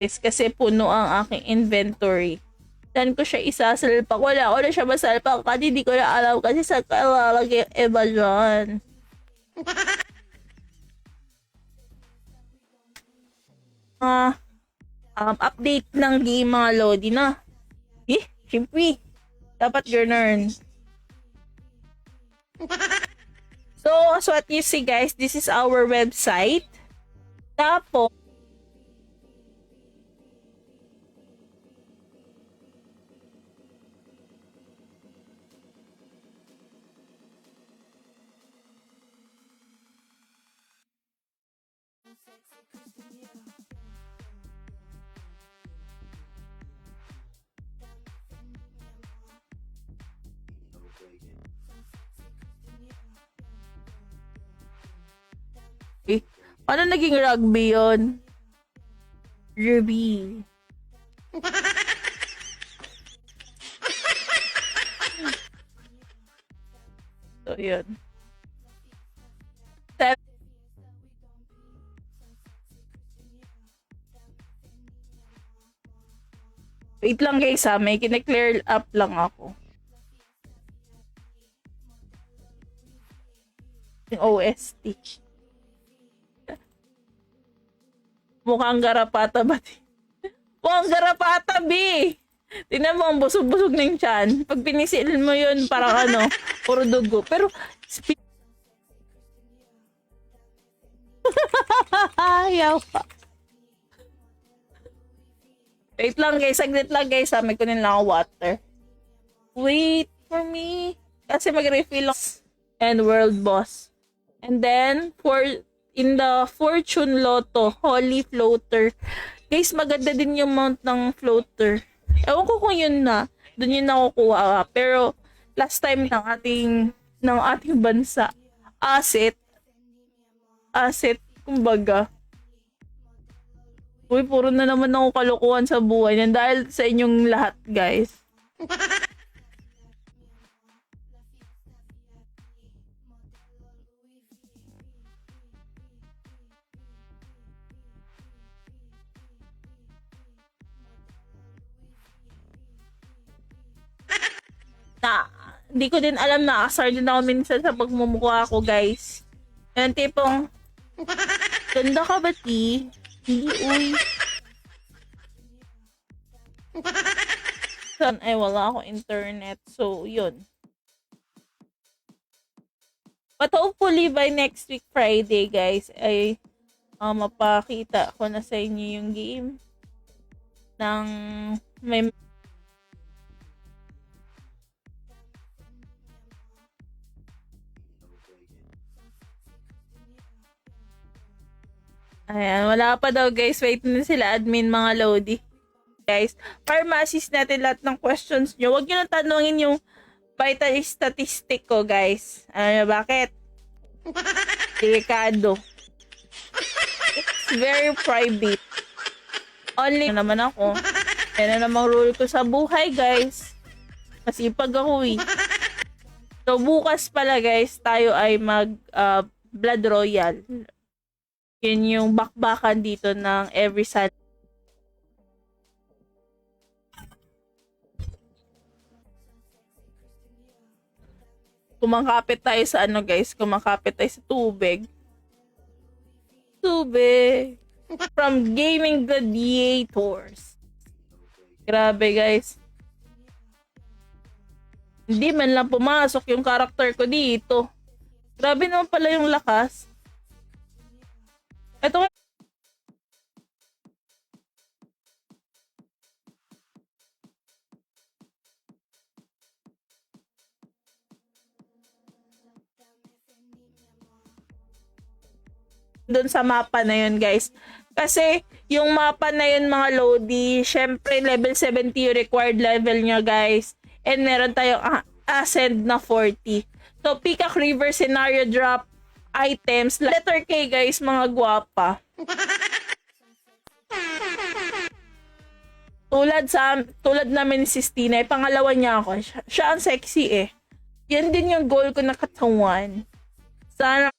kasi puno ang aking inventory. Saan ko siya isasalpak? Wala ko na siya masalpak kasi di ko na alam kasi saan ka lalagay yung iba dyan. Update ng game mga Lodi na. Siyempre. Dapat ganun. So, as what you see guys, this is our website. Tapos, ano naging rugby yon? Rugby. So, yun. Wait lang guys ha, may kine-clear up lang ako. Yung OST. Mukhang garapata ba? Mukhang garapata, B! Tingnan mo, ang busog-busog ng tiyan. Pag pinisil mo yun, parang ano, puro dugo. Pero, yawa. Wait lang guys, saglit lang guys ha. May kunin lang ako water. Wait for me. Kasi mag-refill ako. And world boss. And then, in the Fortune Lotto, Holy Floater. Guys, maganda din yung mount ng floater. Ewan ko kung yun na. Doon yun nakukuha. Pero, last time ng ating bansa, asset, kumbaga. Uy, puro na naman ako kalokohan sa buhay niyan dahil sa inyong lahat, guys. Hindi ko din alam na asar din ako minsan sa pagmumukha ko, guys. Yung tipong, ganda ka ba, T? Hindi, uy. Ay, wala akong internet. So, yun. But hopefully, by next week, Friday, guys, ay mapakita ko na sa inyo yung game ng may Ayan, wala pa daw guys. Wait na sila admin mga Lodi. Guys, para ma-assist natin lahat ng questions nyo, huwag nyo na tanungin yung vital statistic ko guys. Ano bakit? Delikado. It's very private. Only naman ako. Yan na namang rule ko sa buhay guys. Masipag ako eh. So bukas pala guys, tayo ay mag Blood Royal. Yun yung bakbakan dito ng every Sunday. Kumakapit tayo sa ano guys, kumakapit tayo sa tubig. Tubig. From Gaming Gladiators. Grabe guys. Hindi man lang pumasok yung character ko dito. Grabe naman pala yung lakas. Ito doon sa mapa na yun guys. Kasi yung mapa na yun mga Lodi, syempre level 70 yung required level nyo guys. And meron tayong ascend na 40. So Peacock River scenario drop items. Letter K guys, mga gwapa. Tulad namin ni Sistina, pangalawa niya ako. Siya ang sexy eh. Yan din yung goal ko na katawan. Sana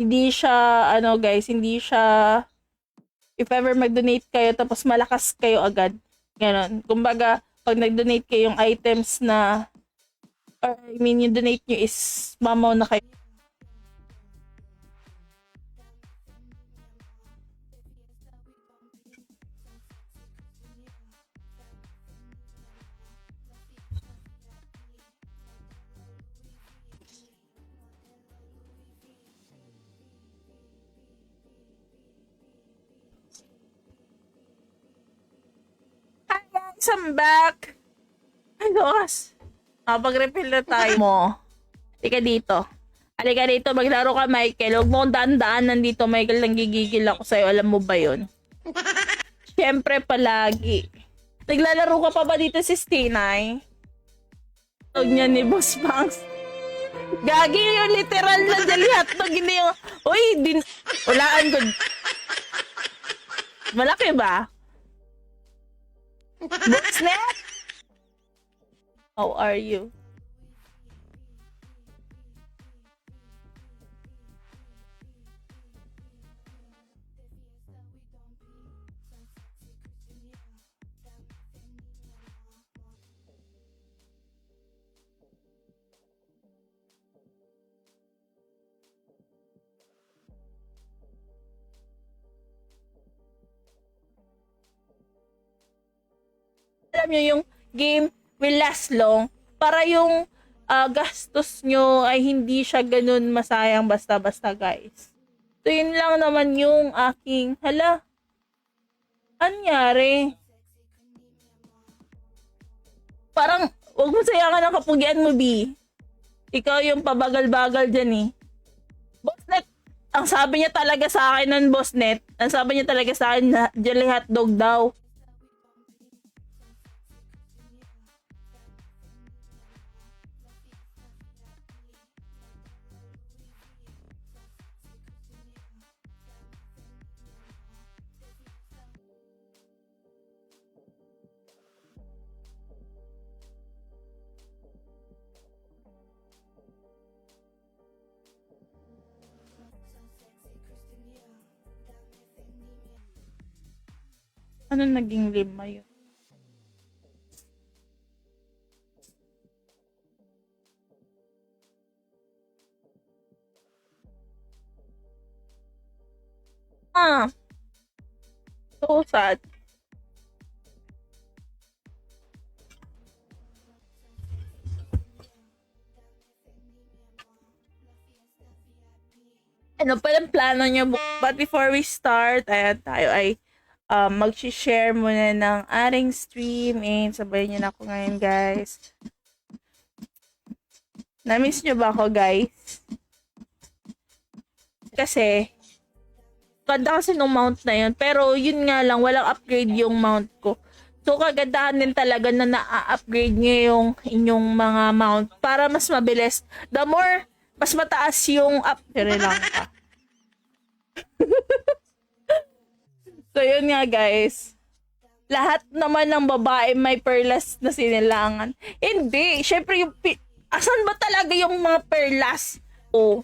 Hindi siya, ano guys, hindi siya, if ever mag-donate kayo, tapos malakas kayo agad. Ganon. Kumbaga, pag nag-donate kayong items na, or I mean, yung donate nyo is mamaw na kayo. Hi guys, I'm back! Ay, gosh. Pag-refill na tayo mo. Halika dito. Halika dito, maglaro ka, Michael. Huwag mo akong daan-daan nandito, Michael. Nanggigigil ako sa'yo. Alam mo ba yun? Siyempre, palagi. Naglalaro ka pa ba dito si Stinay? Tawag niya ni Boss Banks. Gagi yung literal na dali hotdog. Hindi yung, uy, walaan ko. Malaki ba? Bossnet? How are you? Alam nyo, yung game will last long para yung gastos nyo ay hindi siya ganun masayang basta-basta, guys. So, yun lang naman yung aking, hala, anyari? Parang, wag mo sayangan ang kapugian mo, B. Ikaw yung pabagal-bagal dyan, eh. Bossnet, ang sabi niya talaga sa akin nun, Bossnet, ang sabi niya talaga sa akin na jelly hotdog daw. Ano naging lima yun? So sad. Ano pa yung plano nyo? But before we start, ayan, tayo ay mag-share muna ng ating stream. And sabayin nyo na ako ngayon, guys. Na-miss nyo ba ako, guys? Kasi, ganda kasi nung mount na yun. Pero yun nga lang, walang upgrade yung mount ko. So, kagandahan din talaga na na-upgrade nyo yung inyong mga mount para mas mabilis. The more, mas mataas yung up. Pero lang ka. So, yun nga, guys. Lahat naman ng babae may perlas na sinilangan. Hindi. Syempre, yung asan ba talaga yung mga perlas? Oh.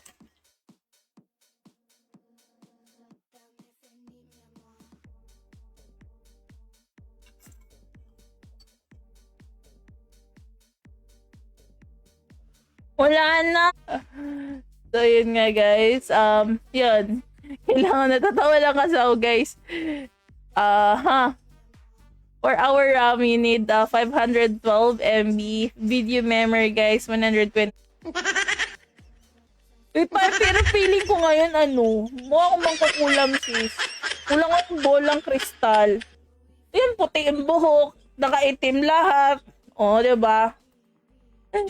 Wala na. So, yun nga, guys. Yun. Kailangan natatawa lang kasi ako, guys. For our RAM, you need 512 MB. Video memory, guys, 120. Pero feeling ko ngayon, mukha akong mangkukulam, sis. Kulang akong bolang kristal. Yan, puti yung buhok. Nakaitim lahat. O, diba?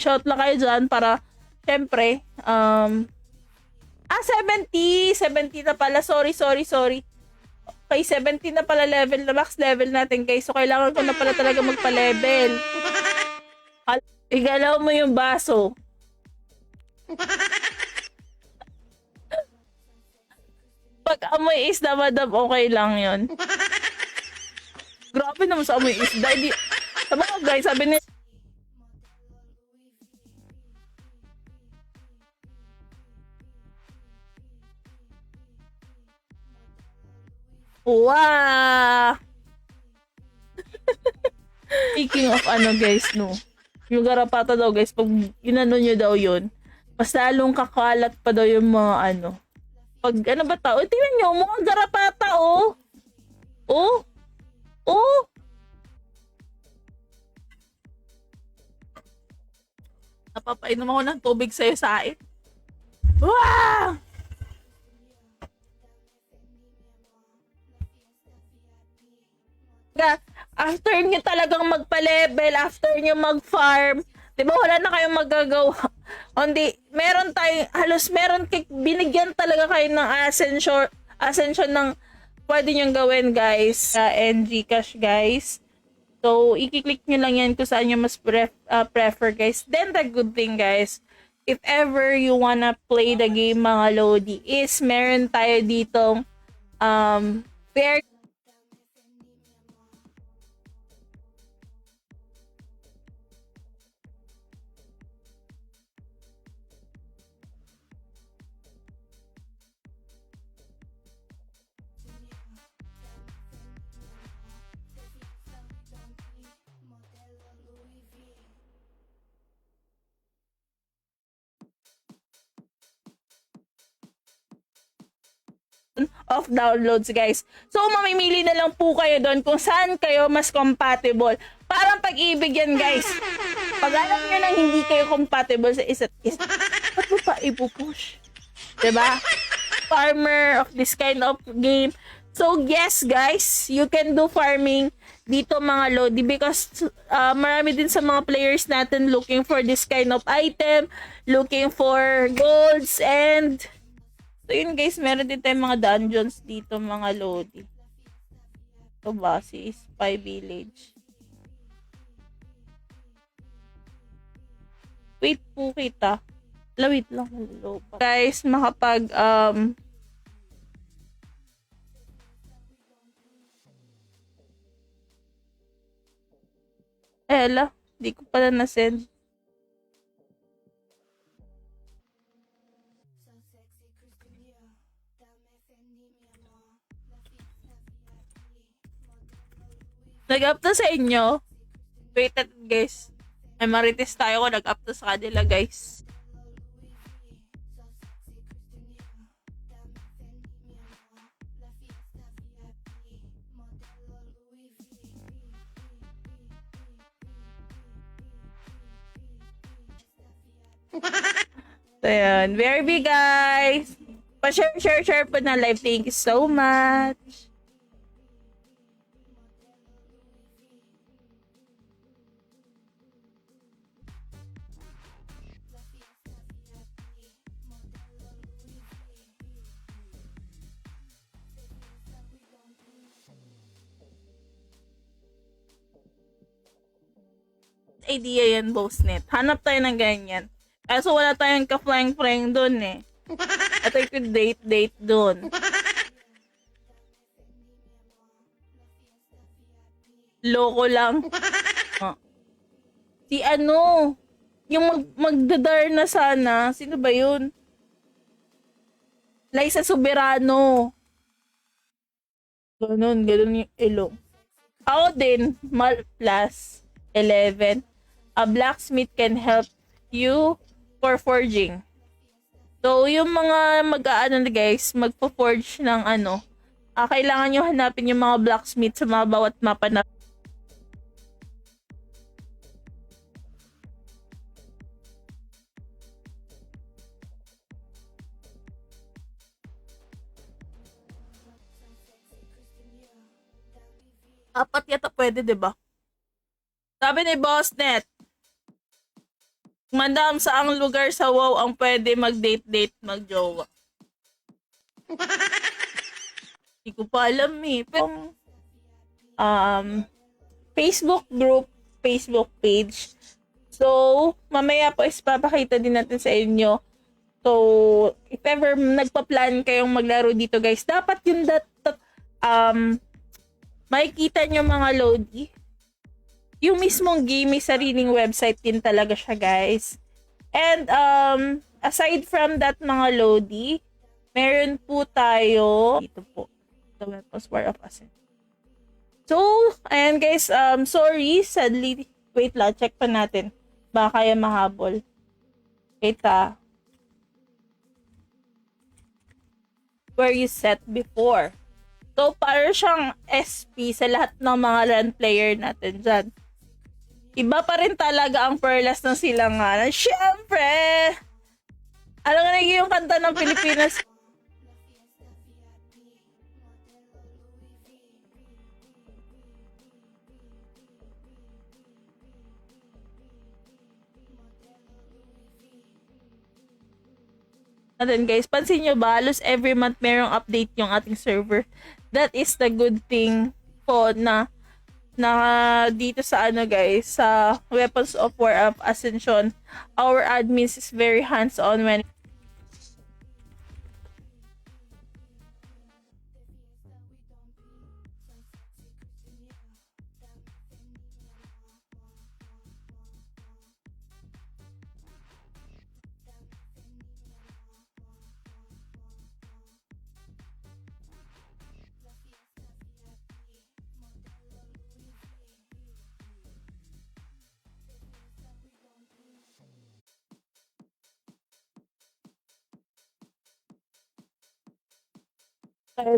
Shout lang kayo dyan para, syempre, 70 na pala. Sorry. Okay, 70 na pala level na max level natin, guys. So, kailangan ko na pala talaga magpa-level. Igalaw mo yung baso. Pag amoy isda, madam, okay lang yun. Grabe naman sa amoy isda. Sabi ko, guys, sabi ni Wow! Speaking of ano guys, no. Yung garapata daw guys, pag inano nyo daw yun, mas lalong kakalat pa daw yung mga ano. Pag ano ba tao? Tingnan nyo, mga garapata oh. Oh. Oh. Napapainom ako ng tubig sa'yo sa akin. Wow! After nyo talagang magpa-level, after nyo mag-farm, di ba wala na kayong magagawa? Hindi, meron tayo, halos meron binigyan talaga kayo ng ascension ng pwede nyo gawin guys, and Gcash guys. So, i-click nyo lang yan kung saan nyo mas prefer guys. Then, the good thing guys, if ever you wanna play the game mga Lodi, is meron tayo ditong fair of downloads guys. So mamimili na lang po kayo doon kung saan kayo mas compatible. Parang pag-ibig yan guys. Pag alam nyo nang hindi kayo compatible sa isa't isa, ba't mo pa ipupush? Diba? Farmer of this kind of game. So yes guys, you can do farming dito mga Lodi because marami din sa mga players natin looking for this kind of item, looking for golds, and so yun guys, meron din tayong mga dungeons dito mga Lodi. Ito ba? Si Spy Village. Wait po kita. Wait lang. Hello. Guys, makapag Ella, di ko pala na-send. Nag-up to sa inyo. Wait guys. Ay marites tayo ko nag-up to sa kanila guys. So yun. Very guys. Pa-share po na live. Thank you so much. Idea yan, Bossnet. Hanap tayo ng ganyan. Kaso wala tayong ka-flying-flying doon eh. At I could date doon. Loko lang. Si ano, yung magdadar na sana. Sino ba yun? Liza Soberano. Ganun yung ilong. Ako din, Mal plus 11. A blacksmith can help you for forging. So, yung mga mag-aano na guys, magpo-forge ng ano, kailangan nyo hanapin yung mga blacksmith sa mga bawat mapa na apat yata pwede, diba? Sabi ni Bossnet, Madam, saang lugar sa WoW ang pwede mag-date, mag-jowa? Hindi ko pa alam eh. Pero, Facebook group, Facebook page. So, mamaya po is papakita din natin sa inyo. So, if ever nagpa-plan kayong maglaro dito guys, dapat yung makikita nyo mga Lodi. Yung mismong game may sariling website din talaga siya guys. And aside from that mga Lodi, meron po tayo dito po. The Weapons War of Ascent. So, ayan guys, sorry, sadly, wait lang, check pa natin. Baka kaya mahabol. Wait where you set before. So, para siyang SP sa lahat ng mga LAN player natin dyan. Iba pa rin talaga ang Perlas ng Silanganan. Siyempre! Alam nga yung kanta ng Pilipinas. And then guys, pansin nyo ba, halos every month merong update yung ating server. That is the good thing po na dito sa ano guys, sa Weapons of War of Ascension, our admins is very hands-on when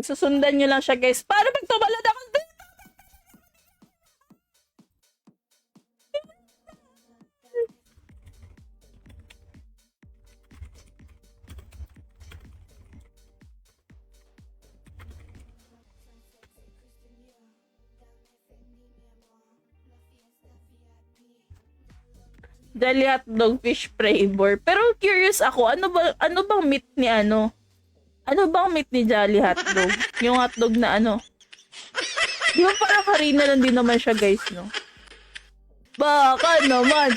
susundan nyo lang siya guys. Paano pag tumalad ako dito? Dali hotdog fish flavor. Pero curious ako, ano bang meat ni ano? Ano bang meat ni Jolly Hotdog? Yung hotdog na ano? Di ba parang harina lang din naman siya guys, no? Baka naman!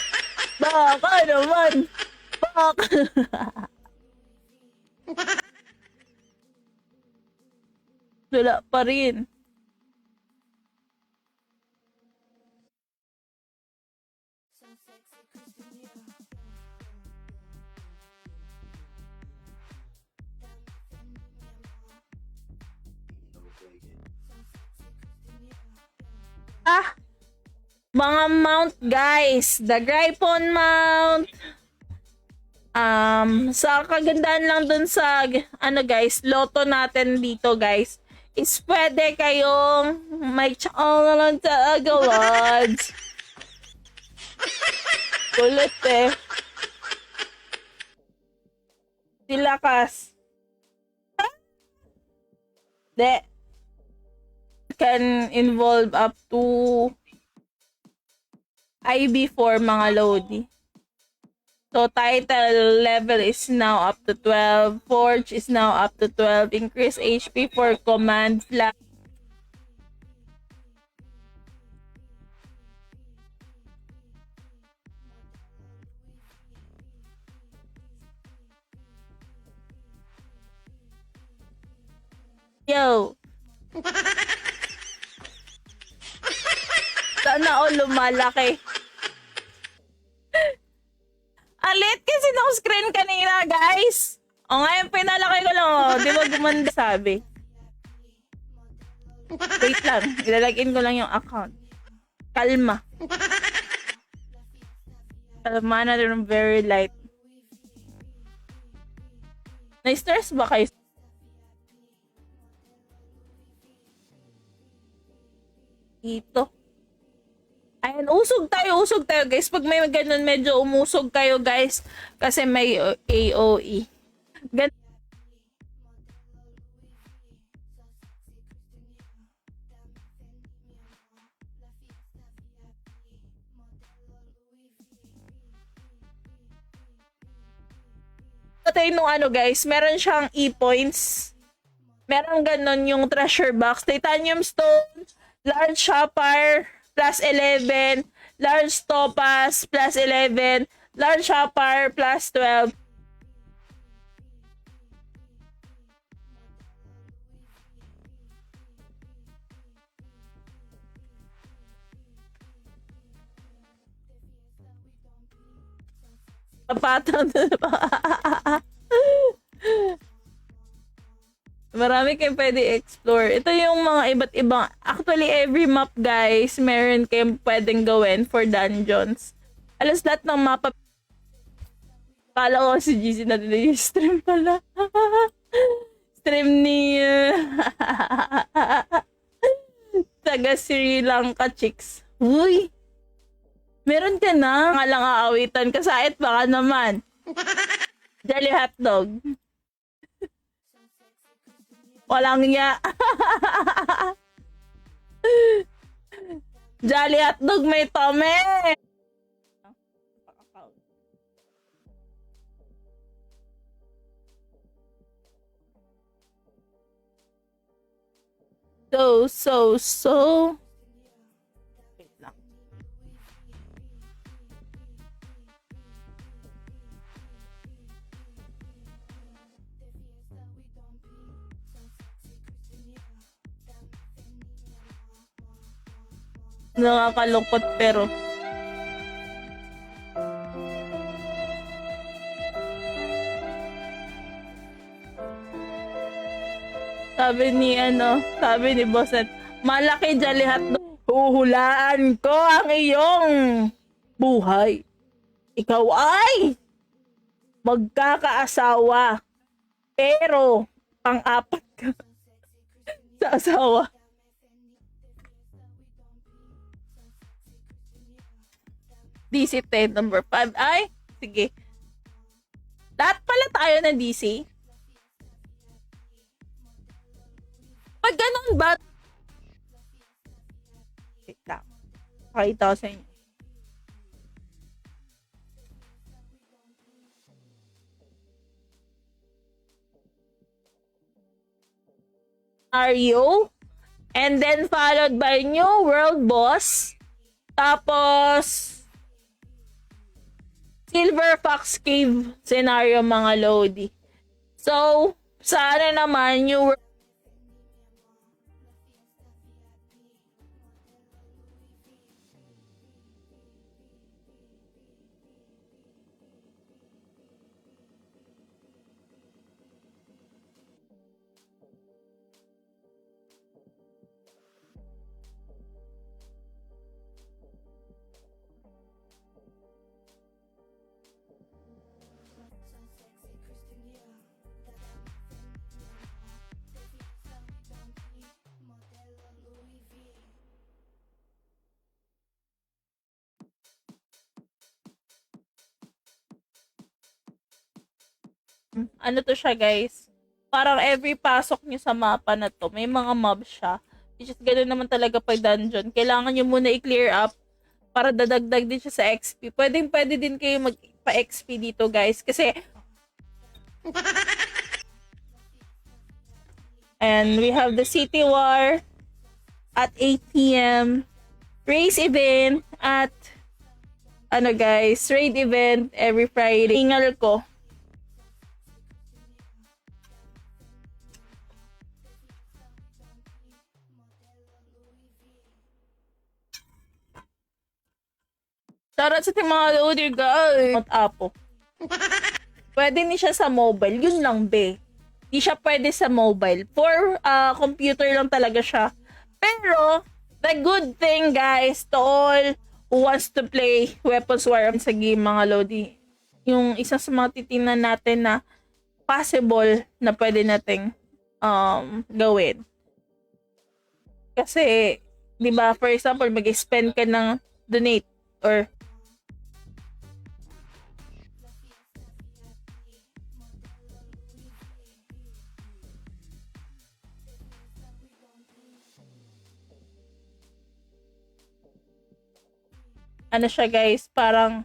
Baka naman! Baka! Wala pa rin. Mga mount guys, the Gryphon mount. Sa kagandahan lang dun sa ano guys, loto natin dito guys, is pwede kayong may channel sa agalads. Kulit eh. Silakas. De. Can involve up to IB4 mga Lodi. So, title level is now up to 12. Forge is now up to 12. Increase HP for command flag. Yo! Sana all lumalaki. Alit kasi ng screen kanina, guys. O ngayon, pinalaki ko lang, oh. Di ba gumanda sabi? Wait lang. Ilalagin ko lang yung account. Kalma. Kalma na rin, very light. Na-stress ba kayo? Ito. Ayan, usog tayo guys. Pag may ganun, medyo umusog kayo guys. Kasi may AOE. Ganun. Patay nung ano guys, meron siyang E-points. Meron ganun yung treasure box. Titanium stone, large sapphire, plus 11, large topaz, plus 11, large sapphire, plus 12. Patong Marami kayong pwede explore. Ito yung mga iba't ibang, actually every map guys, meron kayong pwedeng gawin for dungeons. Alas lahat ng mapa, kala ko si GC natin yung stream pala. Stream ni taga Sri Lanka chicks. Uy! Meron ka na. Nga lang aawitan ka sa baka naman. Jolly hotdog. Walang niya. Jolly hotdog may tome. So. Wait lang. Nakakalungkot pero sabi ni Bosset, malaki Jolly hotdog. Huhulaan ko ang iyong buhay. Ikaw ay magkakaasawa. Pero pang-apat ka sa asawa. DC 10 number 5. Ay, sige. Lahat pala tayo ng DC. Pag ganun ba? Wait lang. Pakita ko sa inyo. Mario. And then followed by New World Boss. Tapos Silver Fox Cave scenario mga Lodi. So, sa ano naman, New World ano to siya guys, parang every pasok nyo sa mapa na to, may mga mob siya. Which is ganoon naman talaga pag dungeon. Kailangan nyo muna i-clear up para dadagdag din siya sa XP. Pwede din kayo magpa-XP dito guys. Kasi and we have the City War at 8 p.m. Race event at guys, raid event every Friday. Ingal ko. Shoutout sa mga loader guys. Not Apo. Pwede ni siya sa mobile. Yun lang be. Di siya pwede sa mobile. For computer lang talaga siya. Pero, the good thing guys, to all who wants to play Weapons War sa game mga Lodi, yung isa sa mga titingnan natin na possible na pwede nating gawin. Kasi, di ba, for example, mag-spend ka ng donate or ano siya guys, parang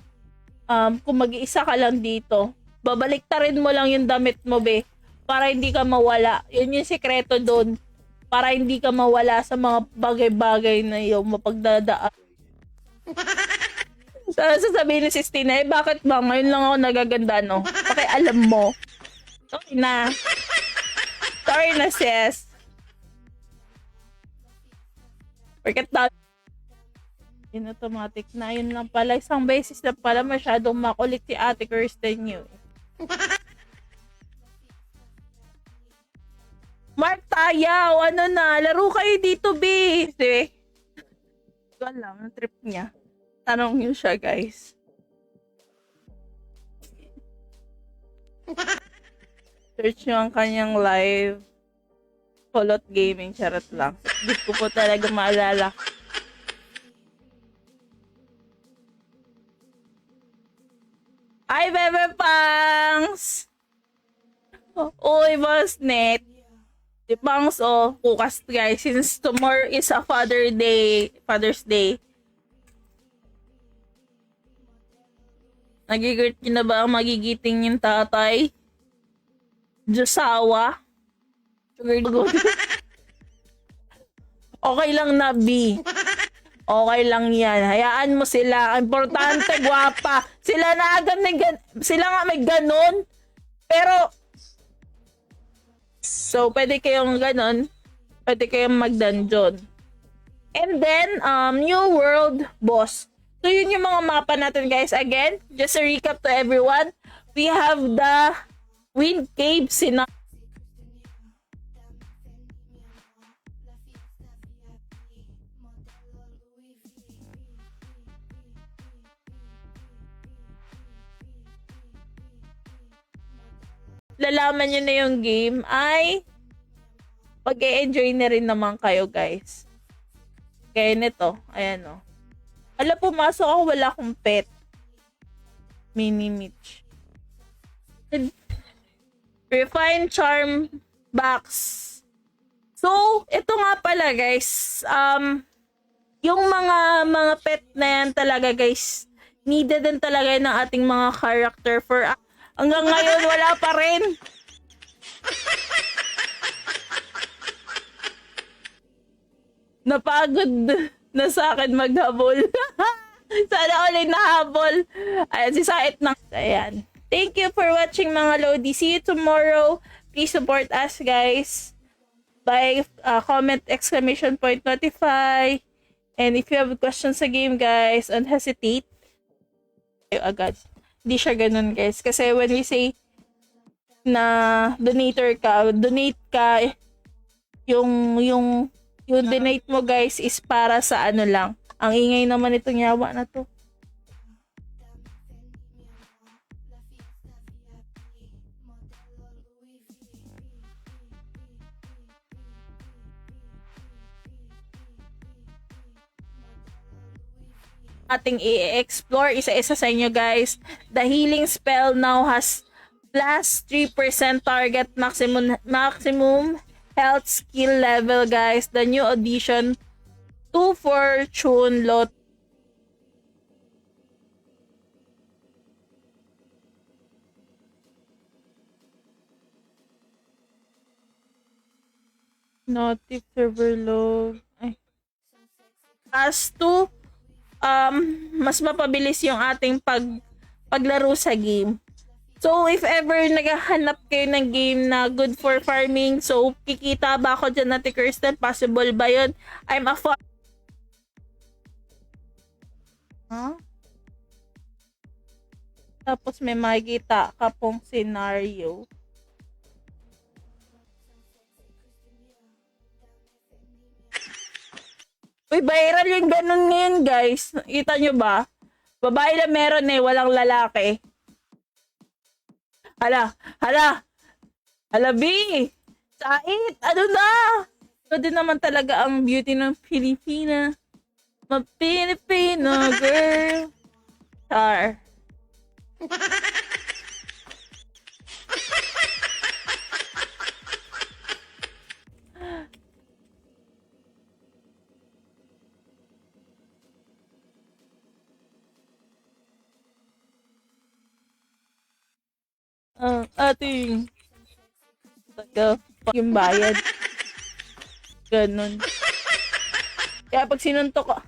kung mag-iisa ka lang dito, babaliktarin mo lang yung damit mo be, para hindi ka mawala. Yun yung sekreto doon, para hindi ka mawala sa mga bagay-bagay na yung mapagdadaan. Sasabihin ni Sistina, bakit ba ngayon lang ako nagaganda, no? Pakialam mo. Sorry na sis. Forget that. In automatic na, yun lang pala. Isang beses na pala, masyadong makulit si Ate Kirsten yun. Mark Tayaw, ano na, laro kayo dito, B. Hindi. Hindi ko alam, ang trip niya. Tanong niyo siya, guys. Search nyo ang kanyang live. Holot Gaming, charot lang. Hindi ko po talaga maalala. Ay, Bebe Pangs! Uy, boss net. Si Pangs, oh, bukas guys. Since tomorrow is a Father's Day. Nagigirt nyo na ba ang magigiting yung tatay? Diyosawa? Okay lang na, B. Okay lang yan. Hayaan mo sila. Importante, gwapa. Sila na agad sila nga may ganun. Pero, so, pwede kayong ganun. Pwede kayong mag-dungeon. And then, New World Boss. So, yun yung mga mapa natin, guys. Again, just a recap to everyone. We have the Wind Cave scenario. Lalaman nyo na yung game ay pag-e-enjoy na rin naman kayo, guys. Kaya nito, ayan o. Ala, pumasok ako, wala akong pet. Mini Mitch. Refine Charm Box. So, ito nga pala, guys. Yung mga pet na yan talaga, guys, needed din talaga ng ating mga character for hanggang ngayon, wala pa rin. Napagod na sa akin maghabol. Sana ulit nahabol. Ayan, si Sait na. Ayan. Thank you for watching, mga Lodi. See you tomorrow. Please support us, guys. By comment, ! notify. And if you have questions sa game, guys, don't hesitate. Agad. Hindi siya ganun, guys. Kasi when we say na donate ka, yung donate mo, guys, is para sa ano lang. Ang ingay naman itong yawa na to. Ating i-explore isa-isa sa inyo, guys. The healing spell now has plus 3% target maximum health skill level, guys. The new addition to Fortune Lot. Notif server load. Ay. As to mas mapabilis yung ating paglaro sa game. So, if ever naghahanap kayo ng game na good for farming, so, kikita ba ako dyan, Ate Kirsten? Possible ba yun? I'm a Huh? Tapos may makikita ka pong scenario. Uy, viral yung ganun ngayon, guys. Kita nyo ba? Babae na meron eh, walang lalaki. Hala, B! Sait, ano na? Ito din naman talaga ang beauty ng Pilipina. Ma-Pilipino girl. Char. Ating taga yung bayad. Ganun. Kaya pag sinuntok ko,